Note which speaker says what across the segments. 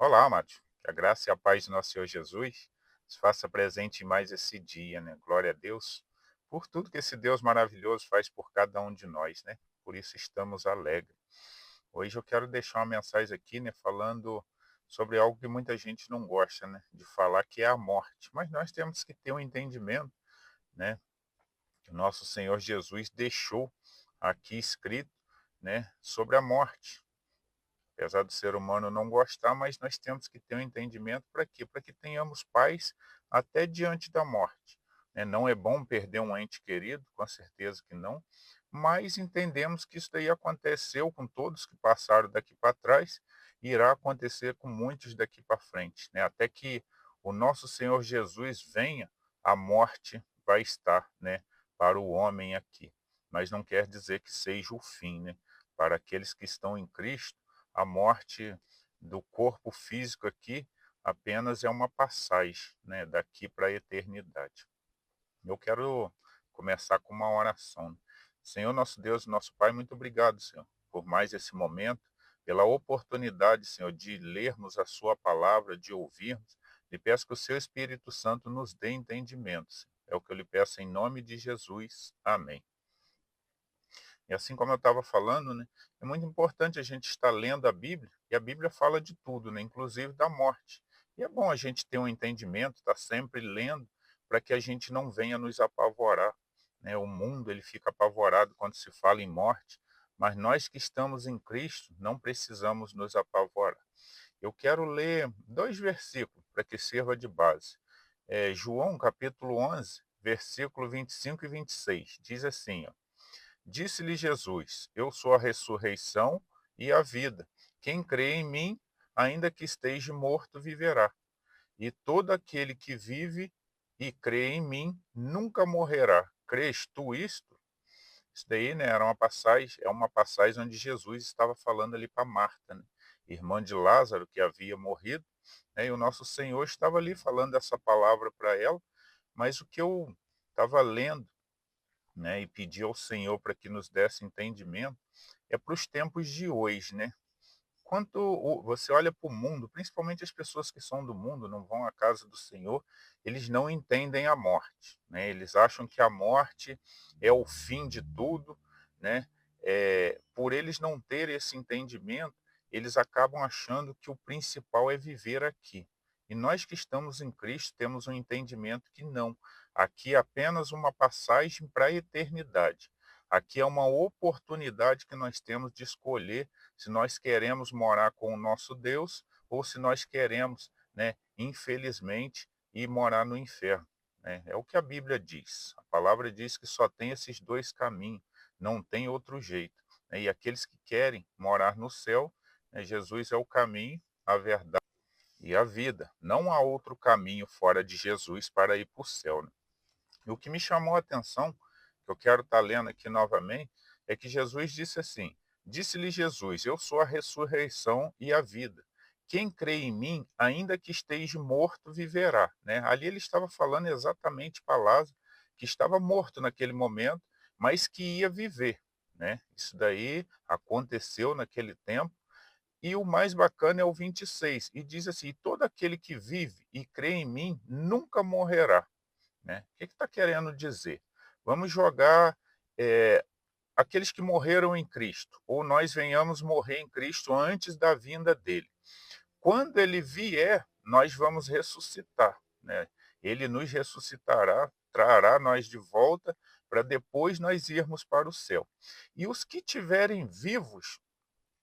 Speaker 1: Olá, amados. Que a graça e a paz do nosso Senhor Jesus se faça presente em mais esse dia, né? Glória a Deus por tudo que esse Deus maravilhoso faz por cada um de nós, né? Por isso estamos alegres. Hoje eu quero deixar uma mensagem aqui, né, falando sobre algo que muita gente não gosta, né, de falar, que é a morte. Mas nós temos que ter um entendimento, né, que o nosso Senhor Jesus deixou aqui escrito, né, sobre a morte. Apesar do ser humano não gostar, mas nós temos que ter um entendimento para quê? Para que tenhamos paz até diante da morte, né? Não é bom perder um ente querido, com certeza que não, mas entendemos que isso daí aconteceu com todos que passaram daqui para trás, e irá acontecer com muitos daqui para frente, né? Até que o nosso Senhor Jesus venha, a morte vai estar, né, para o homem aqui. Mas não quer dizer que seja o fim, né? Para aqueles que estão em Cristo, a morte do corpo físico aqui apenas é uma passagem, né, daqui para a eternidade. Eu quero começar com uma oração. Senhor, nosso Deus, nosso Pai, muito obrigado, Senhor, por mais esse momento, pela oportunidade, Senhor, de lermos a Sua palavra, de ouvirmos. Lhe peço que o Seu Espírito Santo nos dê entendimento, Senhor. É o que eu lhe peço em nome de Jesus. Amém. E assim como eu estava falando, né, é muito importante a gente estar lendo a Bíblia, e a Bíblia fala de tudo, né, inclusive da morte. E é bom a gente ter um entendimento, estar sempre lendo, para que a gente não venha nos apavorar, né? O mundo ele fica apavorado quando se fala em morte, mas nós que estamos em Cristo não precisamos nos apavorar. Eu quero ler dois versículos para que sirva de base. João capítulo 11, versículo 25 e 26, diz assim, ó: Disse-lhe Jesus: Eu sou a ressurreição e a vida. Quem crê em mim, ainda que esteja morto, viverá. E todo aquele que vive e crê em mim nunca morrerá. Crês tu isto? Isso daí, né, era uma passagem, é uma passagem onde Jesus estava falando ali para Marta, né, irmã de Lázaro, que havia morrido, né, e o nosso Senhor estava ali falando essa palavra para ela. Mas o que eu estava lendo, né, e pedir ao Senhor para que nos desse entendimento, é para os tempos de hoje, né? Você olha para o mundo, principalmente as pessoas que são do mundo, não vão à casa do Senhor, eles não entendem a morte, né? Eles acham que a morte é o fim de tudo, né? Por eles não terem esse entendimento, eles acabam achando que o principal é viver aqui. E nós que estamos em Cristo temos um entendimento que não. Aqui é apenas uma passagem para a eternidade. Aqui é uma oportunidade que nós temos de escolher se nós queremos morar com o nosso Deus ou se nós queremos, né, infelizmente, ir morar no inferno, né? É o que a Bíblia diz. A palavra diz que só tem esses dois caminhos, não tem outro jeito, né? E aqueles que querem morar no céu, né, Jesus é o caminho, a verdade e a vida. Não há outro caminho fora de Jesus para ir para o céu, né? E o que me chamou a atenção, que eu quero estar lendo aqui novamente, é que Jesus disse assim: Disse-lhe Jesus: Eu sou a ressurreição e a vida. Quem crê em mim, ainda que esteja morto, viverá. Né? Ali ele estava falando exatamente para Lázaro, que estava morto naquele momento, mas que ia viver. Né? Isso daí aconteceu naquele tempo. E o mais bacana é o 26, e diz assim: Todo aquele que vive e crê em mim nunca morrerá. Né? O que está querendo dizer? Vamos jogar aqueles que morreram em Cristo, ou nós venhamos morrer em Cristo antes da vinda dele. Quando ele vier, nós vamos ressuscitar. Né? Ele nos ressuscitará, trará nós de volta, para depois nós irmos para o céu. E os que tiverem vivos,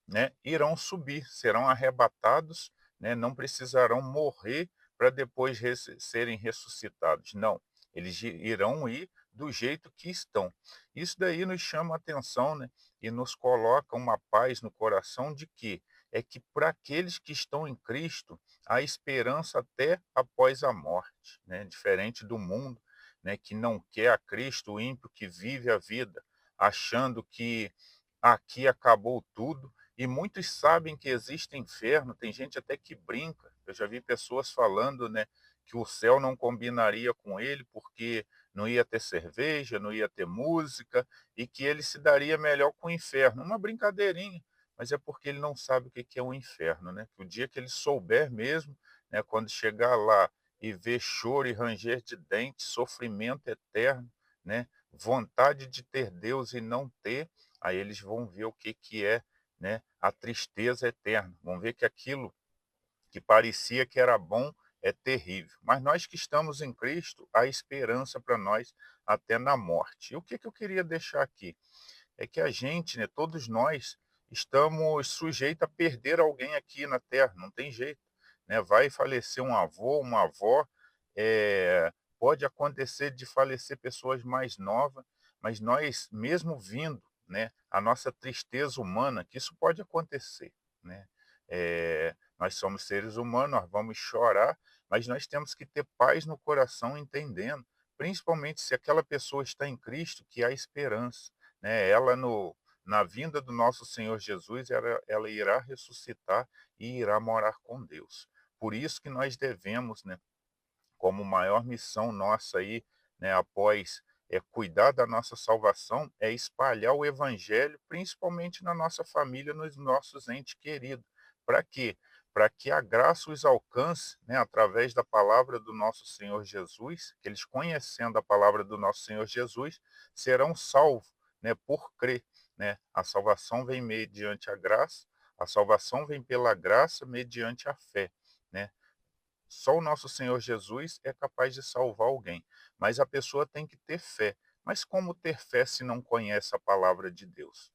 Speaker 1: né, irão subir, serão arrebatados, né, não precisarão morrer para depois serem ressuscitados. Não, eles irão ir do jeito que estão. Isso daí nos chama a atenção, né, e nos coloca uma paz no coração de que é que para aqueles que estão em Cristo há esperança até após a morte, né, diferente do mundo, né, que não quer a Cristo, o ímpio que vive a vida achando que aqui acabou tudo, e muitos sabem que existe inferno, tem gente até que brinca. Eu já vi pessoas falando, né, que o céu não combinaria com ele porque não ia ter cerveja, não ia ter música e que ele se daria melhor com o inferno. Uma brincadeirinha, mas é porque ele não sabe o que que é o inferno, né? Que o dia que ele souber mesmo, né, quando chegar lá e ver choro e ranger de dentes, sofrimento eterno, né, vontade de ter Deus e não ter, aí eles vão ver o que que é, né, a tristeza eterna. Vão ver que aquilo que parecia que era bom é terrível. Mas nós que estamos em Cristo, há esperança para nós até na morte. E o que que eu queria deixar aqui? É que a gente, né, todos nós, estamos sujeitos a perder alguém aqui na Terra, não tem jeito, né? Vai falecer um avô, uma avó, pode acontecer de falecer pessoas mais novas, mas nós, mesmo vindo, né, a nossa tristeza humana, que isso pode acontecer, né? Nós somos seres humanos, nós vamos chorar, mas nós temos que ter paz no coração, entendendo, principalmente se aquela pessoa está em Cristo, que há esperança, né? Ela na vinda do nosso Senhor Jesus, ela irá ressuscitar e irá morar com Deus. Por isso que nós devemos, né, como maior missão nossa aí, né, após cuidar da nossa salvação, é espalhar o evangelho, principalmente na nossa família, nos nossos entes queridos. Para quê? Para que a graça os alcance, né, através da palavra do nosso Senhor Jesus, que eles conhecendo a palavra do nosso Senhor Jesus, serão salvos, né, por crer, né? A salvação vem mediante a graça, a salvação vem pela graça mediante a fé, né? Só o nosso Senhor Jesus é capaz de salvar alguém, mas a pessoa tem que ter fé. Mas como ter fé se não conhece a palavra de Deus?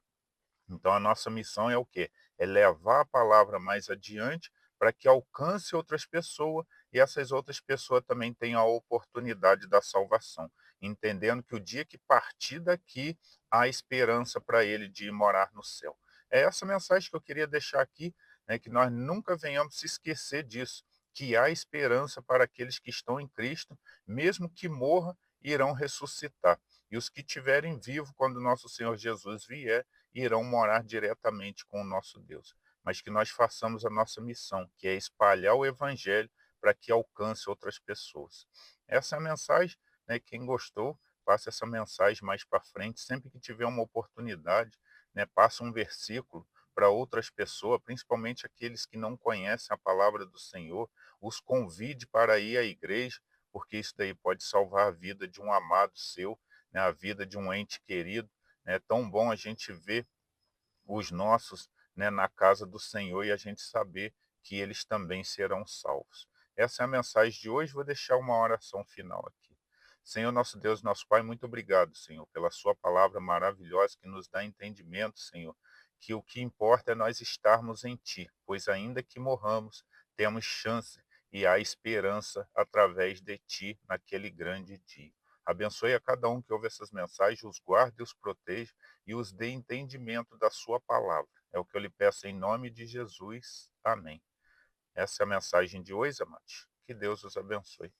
Speaker 1: Então a nossa missão é o quê? É levar a palavra mais adiante para que alcance outras pessoas e essas outras pessoas também tenham a oportunidade da salvação, entendendo que o dia que partir daqui há esperança para ele de ir morar no céu. É essa mensagem que eu queria deixar aqui, né, que nós nunca venhamos se esquecer disso, que há esperança para aqueles que estão em Cristo, mesmo que morram, irão ressuscitar. E os que estiverem vivos quando nosso Senhor Jesus vier, irão morar diretamente com o nosso Deus. Mas que nós façamos a nossa missão, que é espalhar o evangelho para que alcance outras pessoas. Essa é a mensagem, né? Quem gostou, passe essa mensagem mais para frente, sempre que tiver uma oportunidade, né, passa um versículo para outras pessoas, principalmente aqueles que não conhecem a palavra do Senhor, os convide para ir à igreja, porque isso daí pode salvar a vida de um amado seu, né, a vida de um ente querido. É tão bom a gente ver os nossos, né, na casa do Senhor e a gente saber que eles também serão salvos. Essa é a mensagem de hoje. Vou deixar uma oração final aqui. Senhor, nosso Deus, nosso Pai, muito obrigado, Senhor, pela Sua palavra maravilhosa que nos dá entendimento, Senhor, que o que importa é nós estarmos em Ti, pois ainda que morramos, temos chance e há esperança através de Ti naquele grande dia. Abençoe a cada um que ouve essas mensagens, os guarde e os proteja e os dê entendimento da sua palavra. É o que eu lhe peço em nome de Jesus. Amém. Essa é a mensagem de hoje, amados. Que Deus os abençoe.